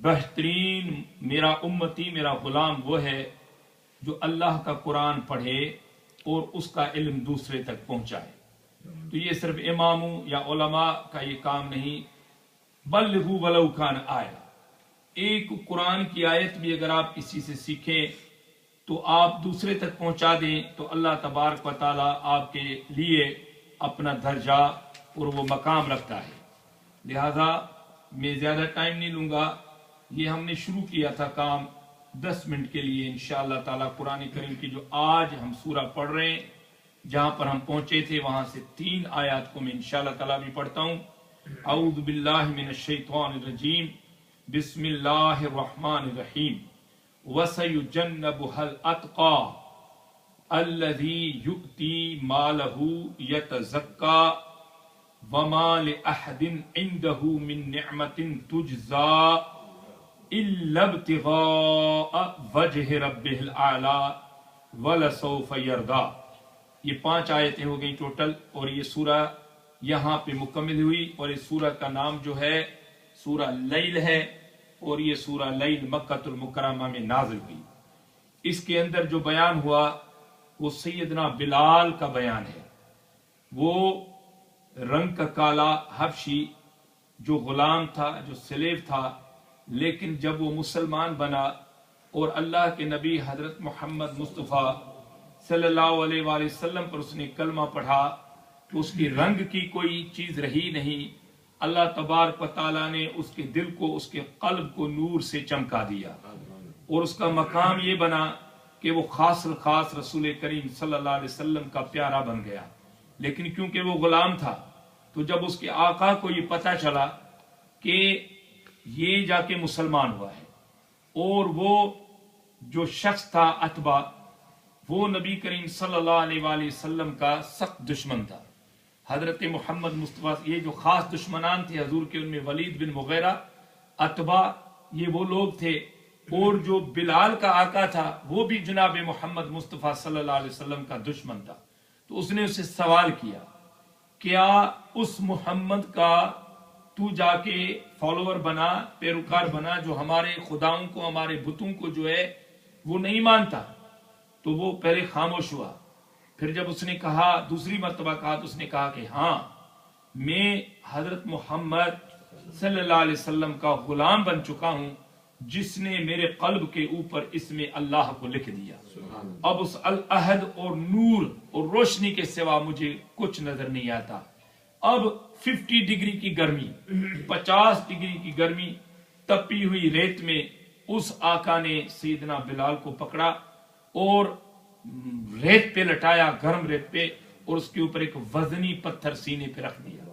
بہترین میرا امتی میرا غلام وہ ہے جو اللہ کا قرآن پڑھے اور اس کا علم دوسرے تک پہنچائے. تو یہ صرف اماموں یا علماء کا یہ کام نہیں، بلغوا ولو کان آیا. ایک قرآن کی آیت بھی اگر آپ کسی سے سیکھیں تو آپ دوسرے تک پہنچا دیں تو اللہ تبارک و تعالیٰ آپ کے لیے اپنا درجہ اور وہ مقام رکھتا ہے. لہذا میں زیادہ ٹائم نہیں لوں گا. یہ ہم نے شروع کیا تھا کام 10 منٹ کے لیے. انشاءاللہ تعالیٰ قرآن کریم کی جو آج ہم سورہ پڑھ رہے ہیں، جہاں پر ہم پہنچے تھے وہاں سے 3 آیات کو میں انشاءاللہ تعالیٰ بھی پڑھتا ہوں. اعوذ باللہ من الشیطان الرجیم، بسم اللہ الرحمن الرحیم. وَسَيُجَنَّبُهَا الْأَتْقَى الَّذِي يُؤْتِي مَالَهُ يَتَزَكَّى وَمَا لِأَحَدٍ عِندَهُ مِن نِعْمَةٍ تُجْزَى إِلَّا ابْتِغَاءَ وَجْهِ رَبِّهِ الْأَعْلَى وَلَسَوْفَ يَرْضَىٰ. یہ 5 آیتیں ہو گئیں ٹوٹل، اور یہ سورہ یہاں پہ مکمل ہوئی. اور اس سورہ کا نام جو ہے سورہ لیل ہے، اور یہ سورہ لیل مکۃ المکرمہ میں نازل ہوئی. اس کے اندر جو بیان ہوا وہ سیدنا بلال کا بیان ہے. وہ رنگ کا کالا حبشی جو غلام تھا، جو سلیو تھا، لیکن جب وہ مسلمان بنا اور اللہ کے نبی حضرت محمد مصطفیٰ صلی اللہ علیہ وآلہ وسلم پر اس نے کلمہ پڑھا تو اس کی رنگ کی کوئی چیز رہی نہیں. اللہ تبارک و تعالیٰ نے اس کے دل کو، اس کے قلب کو نور سے چمکا دیا، اور اس کا مقام یہ بنا کہ وہ خاص الخاص رسول کریم صلی اللہ علیہ وسلم کا پیارا بن گیا. لیکن کیونکہ وہ غلام تھا تو جب اس کے آقا کو یہ پتا چلا کہ یہ جا کے مسلمان ہوا ہے، اور وہ جو شخص تھا عتبہ، وہ نبی کریم صلی اللہ علیہ وآلہ وسلم کا سخت دشمن تھا. حضرت محمد مصطفیٰ یہ جو خاص دشمنان تھے حضور کے، ان میں ولید بن مغیرہ، عتبہ، یہ وہ لوگ تھے. اور جو بلال کا آقا تھا وہ بھی جناب محمد مصطفیٰ صلی اللہ علیہ وسلم کا دشمن تھا. تو اس نے اسے سوال کیا، کیا اس محمد کا تو جا کے فالوور بنا، پیروکار بنا، جو ہمارے خداؤں کو، ہمارے بتوں کو جو ہے وہ نہیں مانتا؟ تو وہ پہلے خاموش ہوا. پھر جب اس نے کہا، دوسری مرتبہ کہا، تو اس نے کہا کہ ہاں، میں حضرت محمد صلی اللہ علیہ وسلم کا غلام بن چکا ہوں، جس نے میرے قلب کے اوپر اس میں اللہ کو لکھ دیا. اب اس العہد اور نور اور روشنی کے سوا مجھے کچھ نظر نہیں آتا. اب 50 ڈگری کی گرمی، 50 ڈگری کی گرمی، تپی ہوئی ریت میں اس آقا نے سیدنا بلال کو پکڑا اور ریت پہ لٹایا، گرم ریت پہ، اور اس کے اوپر ایک وزنی پتھر سینے پہ رکھ دیا.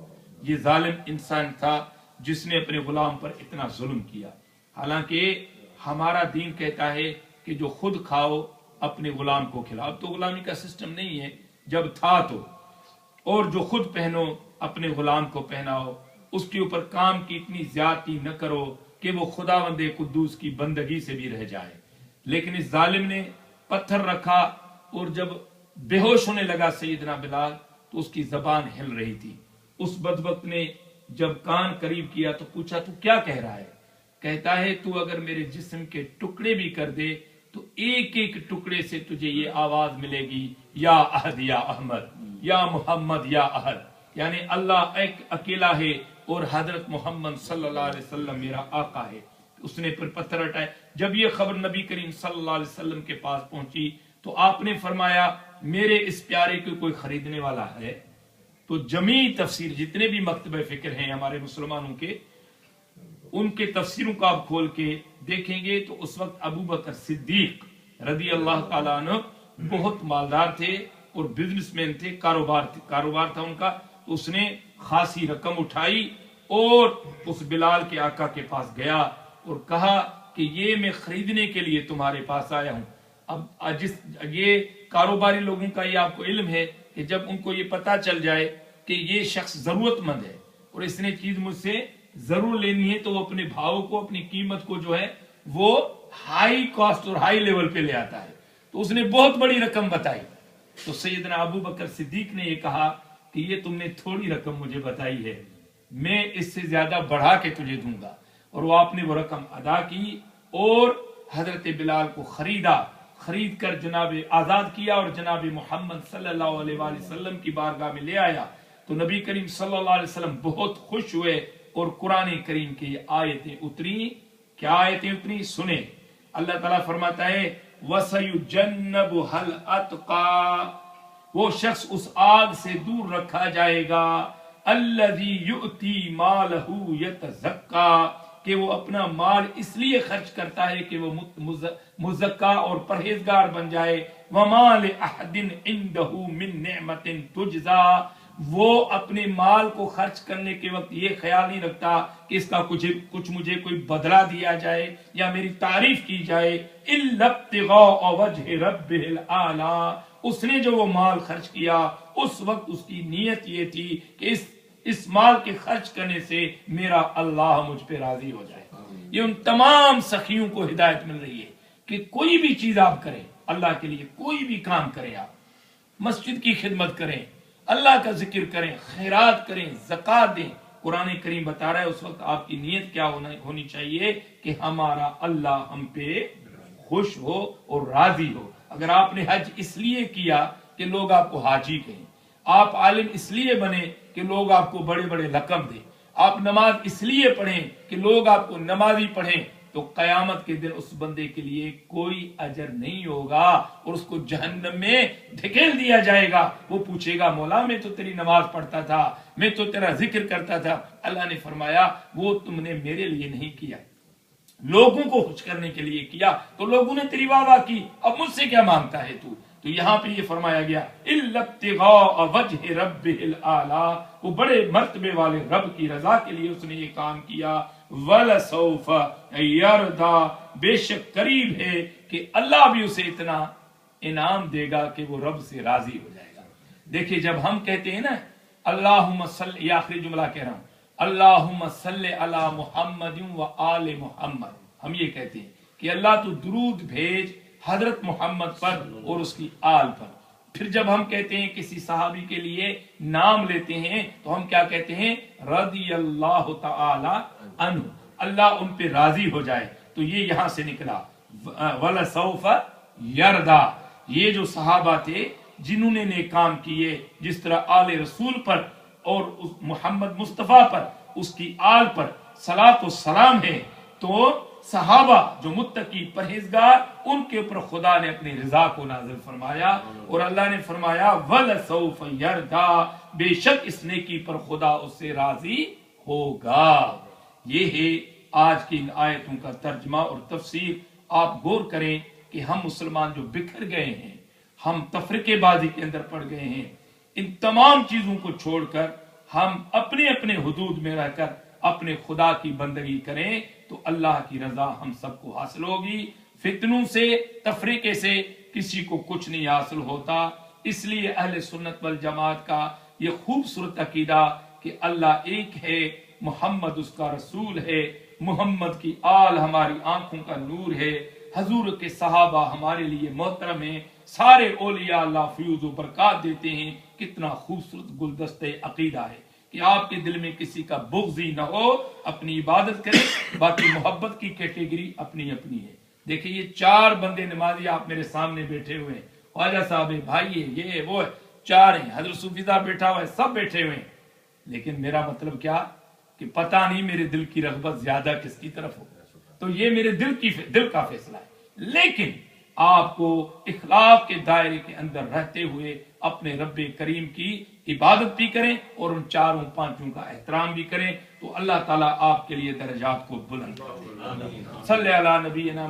یہ ظالم انسان تھا جس نے اپنے غلام پر اتنا ظلم کیا. حالانکہ ہمارا دین کہتا ہے کہ جو خود کھاؤ اپنے غلام کو کھلاؤ. اب تو غلامی کا سسٹم نہیں ہے، جب تھا تو. اور جو خود پہنو اپنے غلام کو پہناؤ. اس کے اوپر کام کی اتنی زیادتی نہ کرو کہ وہ خداوند قدوس کی بندگی سے بھی رہ جائے. لیکن اس ظالم نے پتھر رکھا، اور جب بے ہوش ہونے لگا سیدنا بلال تو اس کی زبان ہل رہی تھی. اس بدبخت نے جب کان قریب کیا تو پوچھا، تو کیا کہہ رہا ہے؟ کہتا ہے، تو اگر میرے جسم کے ٹکڑے بھی کر دے تو ایک ایک ٹکڑے سے تجھے یہ آواز ملے گی، یا احد یا احمد، یا محمد یا احد. یعنی اللہ ایک اکیلا ہے اور حضرت محمد صلی اللہ علیہ وسلم میرا آقا ہے. اس نے پھر پتھر ہٹائے. جب یہ خبر نبی کریم صلی اللہ علیہ وسلم کے پاس پہنچی تو آپ نے فرمایا، میرے اس پیارے کو کوئی خریدنے والا ہے؟ تو جمیع تفسیر، جتنے بھی مکتبہ فکر ہیں ہمارے مسلمانوں کے، ان کے تفسیروں کو آپ کھول کے دیکھیں گے تو اس وقت ابو بکر صدیق رضی اللہ تعالیٰ عنہ بہت مالدار تھے اور بزنس مین تھے، کاروبار تھا ان کا. تو اس نے خاصی رقم اٹھائی اور اس بلال کے آقا کے پاس گیا اور کہا کہ یہ میں خریدنے کے لیے تمہارے پاس آیا ہوں. اب یہ کاروباری لوگوں کا یہ آپ کو علم ہے کہ جب ان کو یہ پتا چل جائے کہ یہ شخص ضرورت مند ہے اور اس نے چیز مجھ سے ضرور لینی ہے، تو وہ اپنے بھاؤ کو، اپنی قیمت کو جو ہے وہ ہائی کاسٹ اور ہائی لیول پہ لے آتا ہے. تو اس نے بہت بڑی رقم بتائی. تو سیدنا ابو بکر صدیق نے یہ کہا کہ یہ تم نے تھوڑی رقم مجھے بتائی ہے، میں اس سے زیادہ بڑھا کے تجھے دوں گا. اور وہ آپ نے وہ رقم ادا کی اور حضرت بلال کو خرید کر جناب آزاد کیا اور جناب محمد صلی اللہ علیہ وآلہ وسلم کی بارگاہ میں لے آیا تو نبی کریم صلی اللہ علیہ وسلم بہت خوش ہوئے اور قرآن کریم کی آیتیں اتری. کیا آیتیں اتری سنیں. اللہ تعالیٰ فرماتا ہے وَسَيُجَنَّبُهَا الْأَتْقَى، وہ شخص اس آگ سے دور رکھا جائے گا الَّذِي يُؤْتِي مَالَهُ يَتَزَكَّى، کہ وہ اپنا مال اس لیے خرچ کرتا ہے کہ وہ مزکا اور پرہیزگار بن جائے. وَمَا لِأَحَدٍ عِندَهُ مِن نِعْمَةٍ تُجْزَى، وہ اپنے مال کو خرچ کرنے کے وقت یہ خیال نہیں رکھتا کہ اس کا کچھ مجھے کوئی بدلہ دیا جائے یا میری تعریف کی جائے. إِلَّا ابْتِغَاءَ وَجْهِ رَبِّهِ الْأَعْلَى، اس نے جو وہ مال خرچ کیا اس وقت اس کی نیت یہ تھی کہ اس مال کے خرچ کرنے سے میرا اللہ مجھ پہ راضی ہو جائے. یہ ان تمام سخیوں کو ہدایت مل رہی ہے کہ کوئی بھی چیز آپ کریں اللہ کے لیے، کوئی بھی کام کریں، آپ مسجد کی خدمت کریں، اللہ کا ذکر کریں، خیرات کریں، زکوٰۃ دیں. قرآن کریم بتا رہا ہے اس وقت آپ کی نیت کیا ہونی چاہیے کہ ہمارا اللہ ہم پہ خوش ہو اور راضی ہو. اگر آپ نے حج اس لیے کیا کہ لوگ آپ کو حاجی کہیں، آپ عالم اس لیے بنے کہ لوگ آپ کو بڑے بڑے لقب دیں، آپ نماز اس لیے پڑھیں کہ لوگ آپ کو نمازی پڑھیں، تو قیامت کے دن اس بندے کے لیے کوئی اجر نہیں ہوگا اور اس کو جہنم میں دھکیل دیا جائے گا. وہ پوچھے گا مولا میں تو تیری نماز پڑھتا تھا، میں تو تیرا ذکر کرتا تھا. اللہ نے فرمایا وہ تم نے میرے لیے نہیں کیا، لوگوں کو خوش کرنے کے لیے کیا، تو لوگوں نے تیری واہ واہ کی، اب مجھ سے کیا مانگتا ہے تو یہاں پہ یہ فرمایا گیا إِلَّا ابْتِغَاءَ وَجْهِ رَبِّهِ الْأَعْلَى، وہ بڑے مرتبے والے رب کی رضا کے لیے اس نے یہ کام کیا. وَلَسَوْفَ يَرْضَى، بے شک قریب ہے کہ اللہ بھی اسے اتنا انعام دے گا کہ وہ رب سے راضی ہو جائے گا. دیکھیے جب ہم کہتے ہیں نا اللہم صلی، یہ آخری جملہ کہہ رہا ہوں، اللہم صلی علی محمد و آل محمد، ہم یہ کہتے ہیں کہ اللہ تو درود بھیج حضرت محمد پر اور اس کی آل پر. پھر جب ہم کہتے ہیں کسی صحابی کے لیے نام لیتے ہیں تو ہم کیا کہتے ہیں رضی اللہ تعالی عنہ، اللہ ان پہ راضی ہو جائے. تو یہ یہاں سے نکلا وَلَسَوْفَ يَرْضَى، یہ جو صحابہ تھے جنہوں نے نیک کام کیے، جس طرح آل رسول پر اور محمد مصطفیٰ پر اس کی آل پر صلاۃ و سلام ہے، تو صحابہ جو متقی پرہیزگار ان کے اوپر خدا نے اپنی رضا کو نازل فرمایا اور اللہ نے فرمایا وَلَسَوْفَ يَرْضَى، بے شک اس نیکی پر خدا اس سے راضی ہوگا. یہ ہے آج کی ان آیتوں کا ترجمہ اور تفسیر. آپ غور کریں کہ ہم مسلمان جو بکھر گئے ہیں، ہم تفرقے بازی کے اندر پڑ گئے ہیں، ان تمام چیزوں کو چھوڑ کر ہم اپنے اپنے حدود میں رہ کر اپنے خدا کی بندگی کریں تو اللہ کی رضا ہم سب کو حاصل ہوگی. فتنوں سے، تفریقے سے کسی کو کچھ نہیں حاصل ہوتا. اس لیے اہل سنت والجماعت کا یہ خوبصورت عقیدہ کہ اللہ ایک ہے، محمد اس کا رسول ہے، محمد کی آل ہماری آنکھوں کا نور ہے، حضور کے صحابہ ہمارے لیے محترم ہیں، سارے اولیاء اللہ فیوز و برکات دیتے ہیں. کتنا خوبصورت گلدستہ عقیدہ ہے کہ آپ کے دل میں کسی کا بغض ہی نہ ہو، اپنی عبادت کریں. باقی محبت کی کیٹیگری اپنی اپنی ہے. دیکھیں یہ چار بندے نمازی آپ میرے سامنے بیٹھے ہوئے ہیں، خواجہ صاحب بھائی یہ وہ چار ہیں، حضرت صوفی صاحب بیٹھا ہوا ہے، سب بیٹھے ہوئے ہیں. لیکن میرا مطلب کیا کہ پتہ نہیں میرے دل کی رغبت زیادہ کس کی طرف ہو، تو یہ میرے دل کا فیصلہ ہے. لیکن آپ کو اخلاق کے دائرے کے اندر رہتے ہوئے اپنے رب کریم کی عبادت بھی کریں اور ان چاروں پانچوں کا احترام بھی کریں تو اللہ تعالیٰ آپ کے لیے درجات کو بلند کرے. صلی علی نبینا